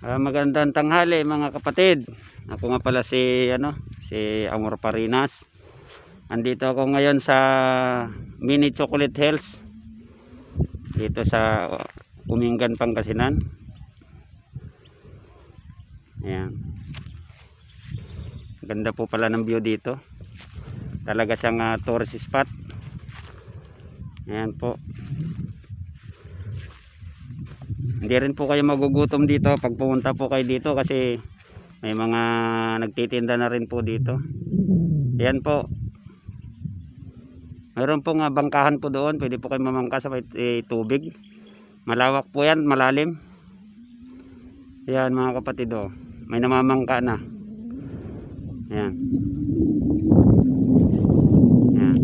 Magandang tanghali mga kapatid. Ako nga pala si Amor Parinas. Andito ako ngayon sa Mini Chocolate Hills dito sa Umingan, Pangasinan. Ayan. Ganda po pala ng view dito. Talaga siyang tourist spot. Ayan po. Hindi rin po kayo magugutom dito pag pumunta po kayo dito kasi may mga nagtitinda na rin po dito. Ayan po. Mayroon pong bangkahan po doon. Pwede po kayo mamangka sa tubig. Malawak po yan, malalim. Ayan mga kapatid, oh. May namamangka na. Ayan. Ayan.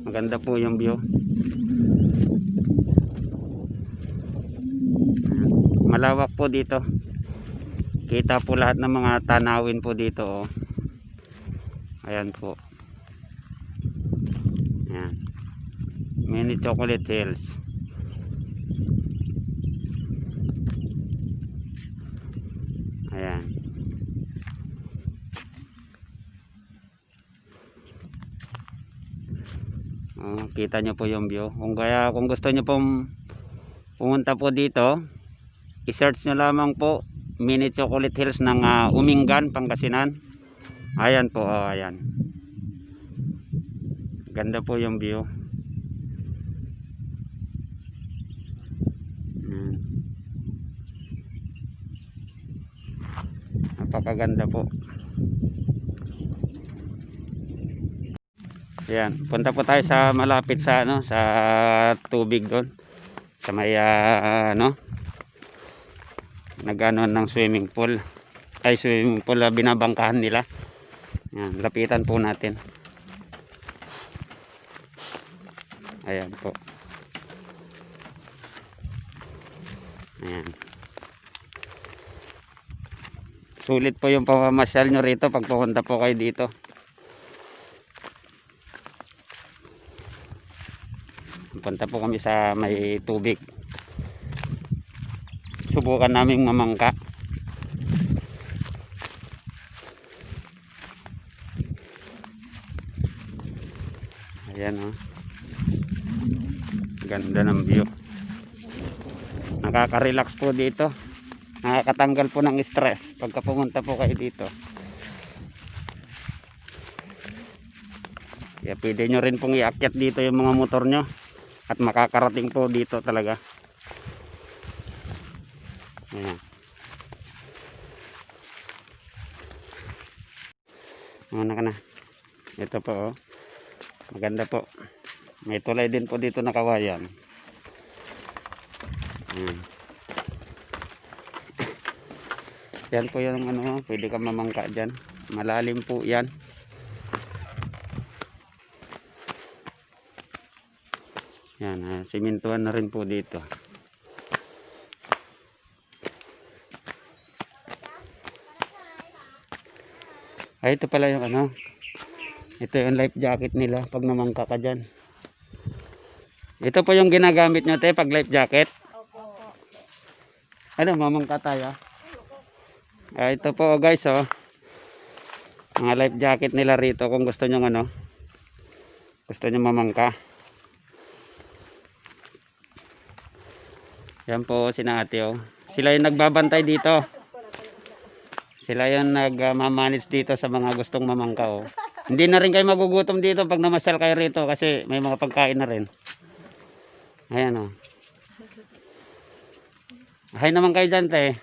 Maganda po yung view. Malawak po dito. Kita po lahat ng mga tanawin po dito, oh. Ayan po. Ayan. Mini Chocolate Hills. Ayan. Oh, kita nyo po yung view. Kung gusto nyo pong pumunta po dito, i-search nyo lamang po Mini Chocolate Hills ng Umingan, Pangasinan. Ayan po, oh, ayan. Ganda po yung view. Napakaganda po. Ayan, punta po tayo sa malapit sa sa tubig doon. Sa may nagano ng swimming pool. Ay swimming pool binabangkahan nila. Ayan, lapitan po natin. Ayan po. Ayan. Sulit po yung pamamasyal nyo rito pag pupunta po kayo dito. Punta po kami sa may tubig. Subukan naming mamangka. Ayan, oh. Ganda ng view. Nakaka-relax po dito. Nakakatanggal po ng stress pagka pumunta po kayo dito. Kaya pwede nyo rin pong iakyat dito yung mga motor nyo at makakarating po dito talaga. Ayan. Muna ka na. Ito po, oh. Maganda po. May tulay din po dito na kawayan. Ayan. Yan po yung pwede ka mamangka dyan. Malalim po yan. Yan, simintuan na rin po dito. Ay, ito pala yung ito yung life jacket nila pag namangka ka dyan. Ito po yung ginagamit nyo pag life jacket. Ano, mamangka tayo. Ito po guys, oh. Mga life jacket nila rito kung gusto nyo gusto nyo mamangka. Yan po sina ate, oh. Sila yung nagbabantay dito. Sila yung nagmamanage dito sa mga gustong mamangka, oh. Hindi na rin kayo magugutom dito pag namasyal kayo rito kasi may mga pagkain na rin. Ayan, oh. Hay naman kayo dyan, te.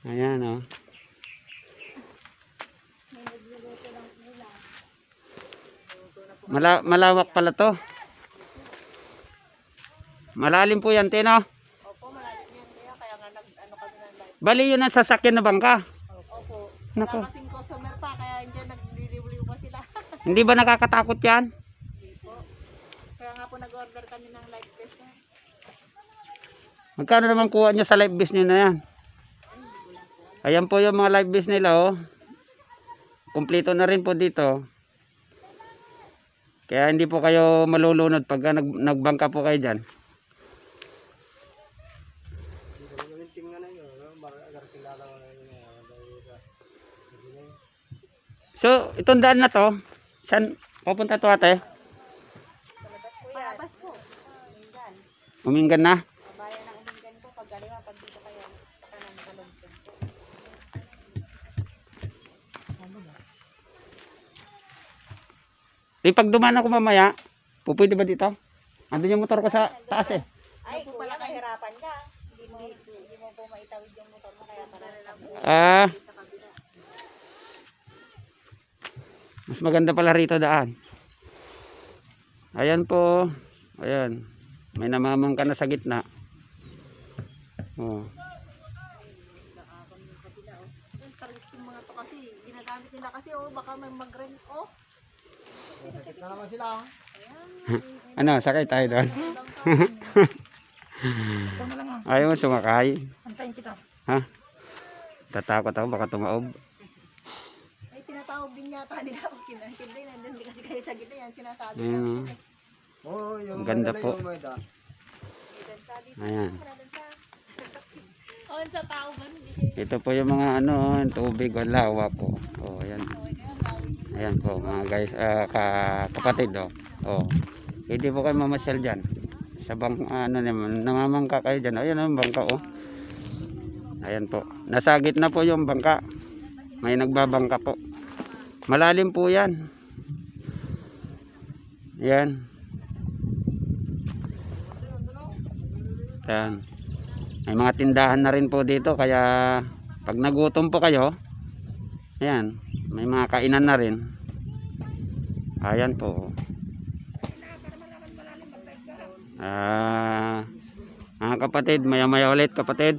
Ayan, oh. Malawak pala to. Malalim po yan, te, no? Opo, malalim yan, kaya nga kami ng live. Bali yun ang sasakyan na bangka. Opo. Nako. Kasing customer pa, kaya dyan nagliliw-liw pa sila. Hindi ba nakakatakot yan? Hindi po. Kaya nga po nag-order kami ng live vest. Magkano naman kuha nyo sa live vest nyo na yan? Ayan po yung mga live vest nila, oh. Kompleto na rin po dito. Kaya hindi po kayo malulunod pagka nagbangka po kayo dyan. So, itong daan na to, saan papunta to ate? Palabas po. Umingan. Uminggan na? Bayan ng Umingan po. Pag galiwa, pag dito kayo, sa kanan kalungkot po. Pag dumaan ako mamaya, pupwede ba dito? Andun yung motor ko sa taas eh. Ay, kuya, kahirapan ka. Hindi mo po maitawid yung motor mo. Kaya pala. Ah, mas maganda pala rito daan. Ayan po. Ayan. May namamangka na sa gitna. Oh. Yung targis yung mga to kasi. Ginagamit nila kasi, oh. Baka may mag-rent, oh. Sakit na naman sila. Ano, sakay tayo doon. Ayaw mo sumakay. Antayin kita. Ha? Tatakot ako baka tumaob. Ay, tinatawag din yata nila ako. Kinahintay, nandun din kasi kayo sa gitna yan. Sinasabi Mm. namin. Oh, yung Ang ganda po. Ayan. Oh, sa tao ba? Ito po yung mga ano, tubig, lawa po. Oh, ayan. Ayan po mga guys, kapatid oh. Oh. Hindi po kayo mamasyal diyan. Sa ano naman, namamangka kayo diyan. Ayan ang bangka oh. Ayan po. Nasa gitna po yung bangka. May nagbabangka po. Malalim po 'yan. Ayan. Ayan. May mga tindahan na rin po dito kaya pag nagutom po kayo, ayan, may mga kainan na rin. Ayan po. Mga kapatid, maya-maya ulit kapatid.